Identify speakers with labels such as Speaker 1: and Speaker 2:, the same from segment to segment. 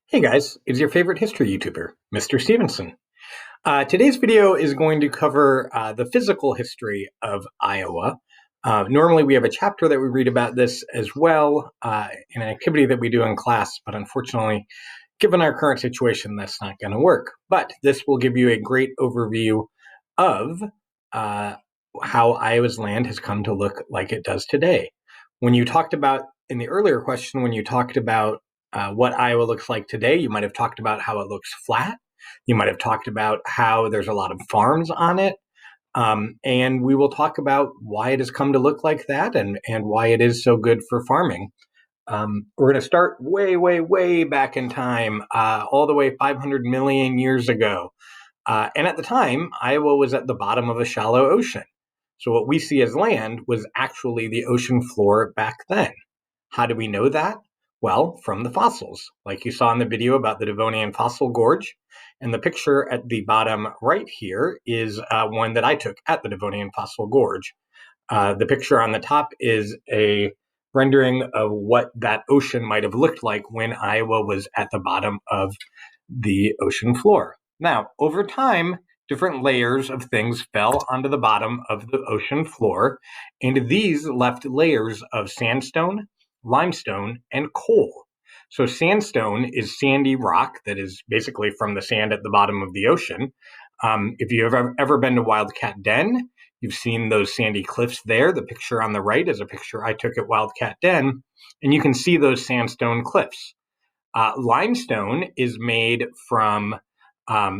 Speaker 1: Hey guys, it's your favorite history YouTuber, Mr. Stevenson. Today's video is going to cover the physical history of Iowa. Normally we have a chapter that we read about this as well in an activity that we do in class, but unfortunately, given our current situation, that's not going to work. But this will give you a great overview of uh, how Iowa's land has come to look like it does today. When you talked about, in the earlier question, when you talked about what Iowa looks like today, you might have talked about how it looks flat. You might have talked about how there's a lot of farms on it. And we will talk about why it has come to look like that and why it is so good for farming. We're going to start way, way, way back in time, all the way 500 million years ago. And at the time, Iowa was at the bottom of a shallow ocean. So what we see as land was actually the ocean floor back then. How do we know that? Well, from the fossils, like you saw in the video about the Devonian Fossil Gorge. And the picture at the bottom right here is one that I took at the Devonian Fossil Gorge. The picture on the top is a rendering of what that ocean might have looked like when Iowa was at the bottom of the ocean floor. Now, over time, different layers of things fell onto the bottom of the ocean floor, and these left layers of sandstone, limestone, and coal. So, sandstone is sandy rock that is basically from the sand at the bottom of the ocean. If you've ever been to Wildcat Den, you've seen those sandy cliffs there. The picture on the right is a picture I took at Wildcat Den, and you can see those sandstone cliffs. Limestone is made from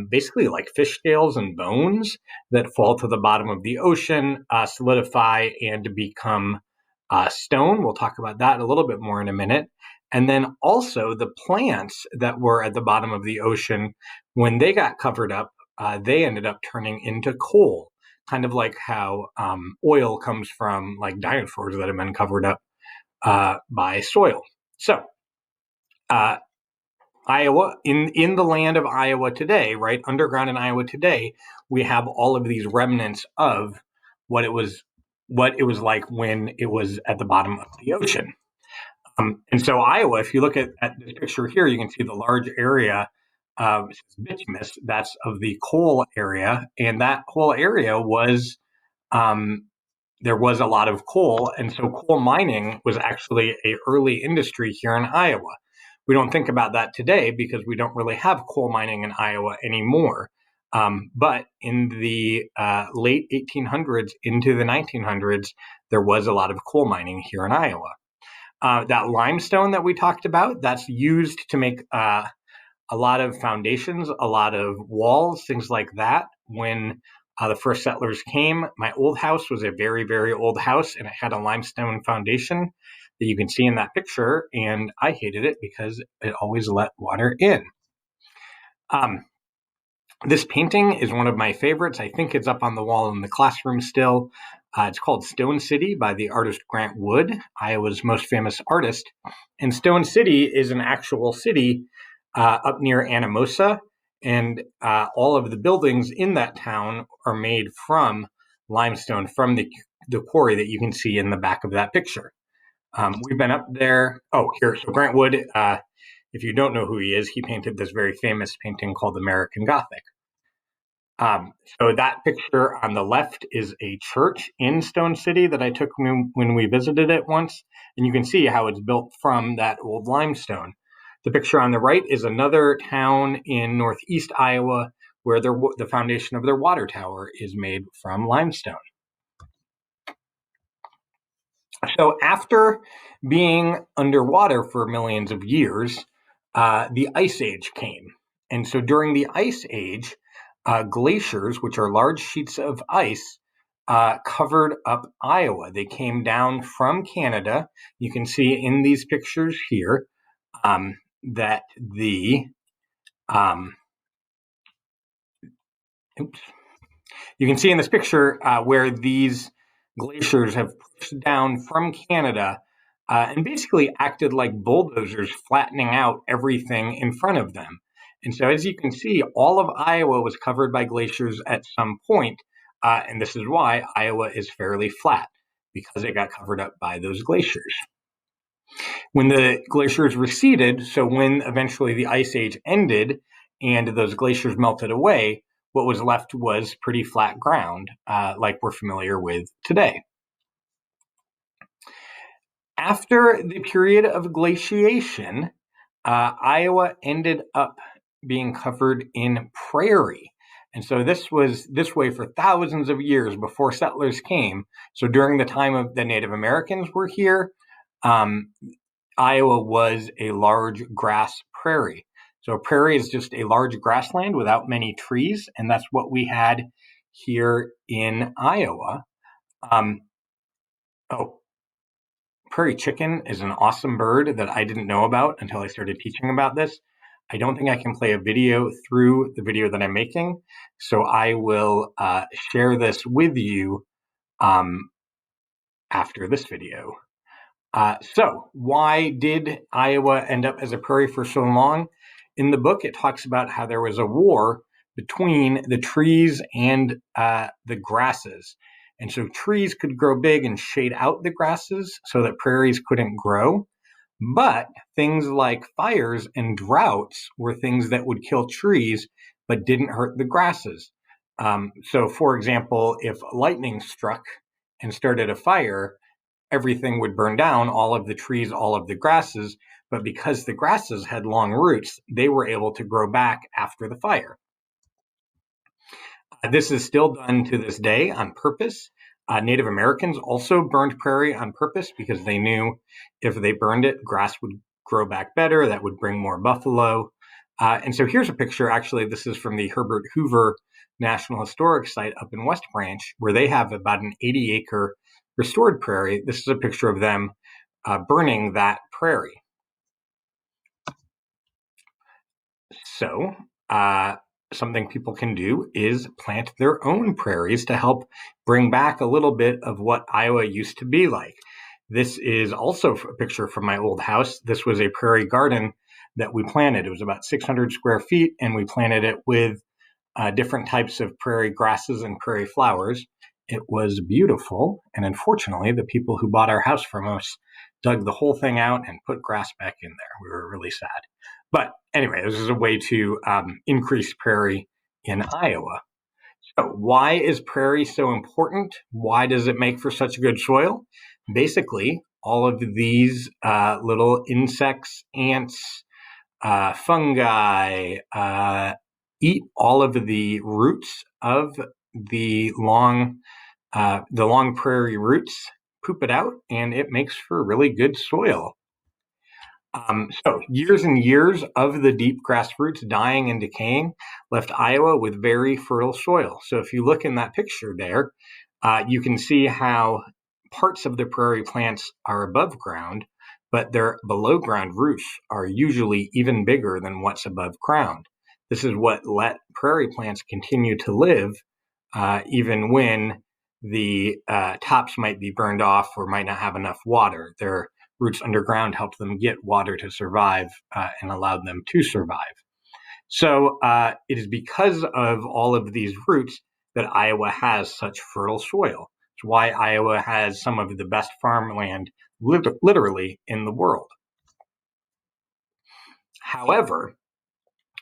Speaker 1: basically like fish scales and bones that fall to the bottom of the ocean, solidify, and become stone. We'll talk about that a little bit more in a minute. And then also the plants that were at the bottom of the ocean, when they got covered up, they ended up turning into coal, kind of like how oil comes from like dinosaurs that have been covered up by soil. So, uh, Iowa, in the land of Iowa today, right, underground in Iowa today, we have all of these remnants of what it was what it was like when it was at the bottom of the ocean. And so Iowa, if you look at this picture here, you can see the large area of bituminous, that's of the coal area, and that whole area was um, there was a lot of coal, and so coal mining was actually a early industry here in Iowa. We don't think about that today because we don't really have coal mining in Iowa anymore. But in the late 1800s into the 1900s, there was a lot of coal mining here in Iowa. That limestone that we talked about, that's used to make a lot of foundations, a lot of walls, things like that. When the first settlers came, my old house was a very, very old house, and it had a limestone foundation that you can see in that picture. And I hated it because it always let water in. Um, this painting is one of my favorites. I think it's up on the wall in the classroom still. It's called Stone City by the artist Grant Wood, Iowa's most famous artist. And Stone City is an actual city up near Anamosa, and all of the buildings in that town are made from limestone from the quarry that you can see in the back of that picture. We've been up there. Oh, here. So Grant Wood, if you don't know who he is, he painted this very famous painting called American Gothic. So that picture on the left is a church in Stone City that I took when we visited it once, and you can see how it's built from that old limestone. The picture on the right is another town in northeast Iowa where the foundation of their water tower is made from limestone. So after being underwater for millions of years, the Ice Age came. And so during the Ice Age, glaciers, which are large sheets of ice, covered up Iowa. They came down from Canada. You can see in these pictures here that um, oops, you can see in this picture where these glaciers have pushed down from Canada and basically acted like bulldozers, flattening out everything in front of them. And so, as you can see, all of Iowa was covered by glaciers at some point, and this is why Iowa is fairly flat, because it got covered up by those glaciers. When the glaciers receded, so when eventually the ice age ended and those glaciers melted away, what was left was pretty flat ground, like we're familiar with today. After the period of glaciation, Iowa ended up being covered in prairie. And so this was this way for thousands of years before settlers came. So during the time of the Native Americans were here, um, Iowa was a large grass prairie. So a prairie is just a large grassland without many trees, and that's what we had here in Iowa. Um, oh, Prairie chicken is an awesome bird that I didn't know about until I started teaching about this. I don't think I can play a video through the video that I'm making, so I will share this with you um, after this video. So, why did Iowa end up as a prairie for so long? In the book, it talks about how there was a war between the trees and the grasses. And so trees could grow big and shade out the grasses so that prairies couldn't grow. But things like fires and droughts were things that would kill trees but didn't hurt the grasses. So, for example, if lightning struck and started a fire, everything would burn down, all of the trees, all of the grasses. But because the grasses had long roots, they were able to grow back after the fire. This is still done to this day on purpose. Native Americans also burned prairie on purpose because they knew if they burned it, grass would grow back better. That would bring more buffalo. And so here's a picture. Actually, this is from the Herbert Hoover National Historic Site up in West Branch, where they have about an 80-acre restored prairie. This is a picture of them burning that prairie. So, something people can do is plant their own prairies to help bring back a little bit of what Iowa used to be like. This is also a picture from my old house. This was a prairie garden that we planted. It was about 600 square feet, and we planted it with different types of prairie grasses and prairie flowers. It was beautiful, and unfortunately, the people who bought our house from us dug the whole thing out and put grass back in there. We were really sad. But anyway, this is a way to increase prairie in Iowa. So, why is prairie so important? Why does it make for such good soil? Basically, all of these little insects, ants, fungi eat all of the roots of the long prairie roots, poop it out, and it makes for really good soil. So years and years of the deep grass roots dying and decaying left Iowa with very fertile soil. So if you look in that picture there, you can see how parts of the prairie plants are above ground, but their below ground roots are usually even bigger than what's above ground. This is what let prairie plants continue to live even when the tops might be burned off or might not have enough water. Their roots underground help them get water to survive and allowed them to survive. So it is because of all of these roots that Iowa has such fertile soil. It's why Iowa has some of the best farmland literally in the world. However,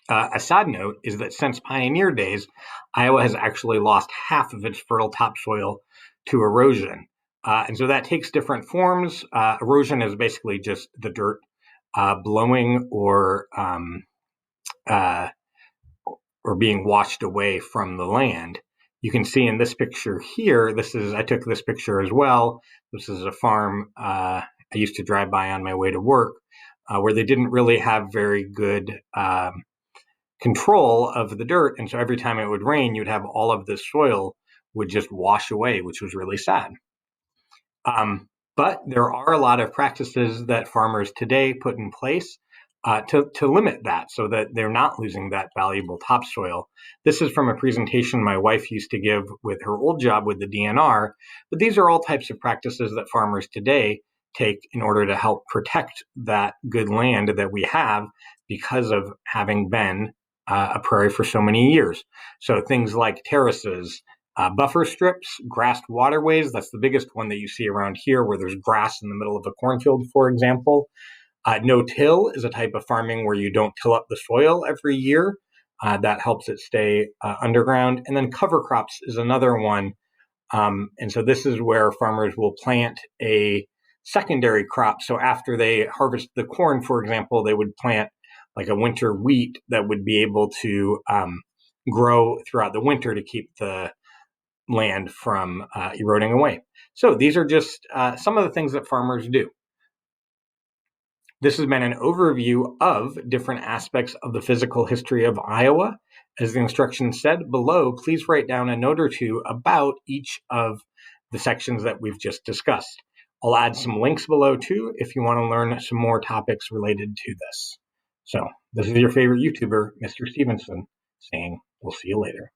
Speaker 1: a sad note is that since pioneer days, Iowa has actually lost half of its fertile topsoil to erosion. And so that takes different forms. Erosion is basically just the dirt blowing or being washed away from the land. You can see in this picture here, I took this picture as well. This is a farm I used to drive by on my way to work where they didn't really have very good control of the dirt. And so every time it would rain, you'd have all of this soil would just wash away, which was really sad. But there are a lot of practices that farmers today put in place to limit that so that they're not losing that valuable topsoil. This is from a presentation my wife used to give with her old job with the DNR, but these are all types of practices that farmers today take in order to help protect that good land that we have because of having been a prairie for so many years. So things like terraces Buffer strips, grassed waterways, that's the biggest one that you see around here where there's grass in the middle of a cornfield, for example. No-till is a type of farming where you don't till up the soil every year. That helps it stay underground. And then cover crops is another one. And so this is where farmers will plant a secondary crop. So after they harvest the corn, for example, they would plant like a winter wheat that would be able to grow throughout the winter to keep the land from eroding away. So these are just some of the things that farmers do. This has been an overview of different aspects of the physical history of Iowa. As the instructions said below, please write down a note or two about each of the sections that we've just discussed. I'll add some links below too if you want to learn some more topics related to this. So this is your favorite YouTuber, Mr. Stevenson, saying we'll see you later.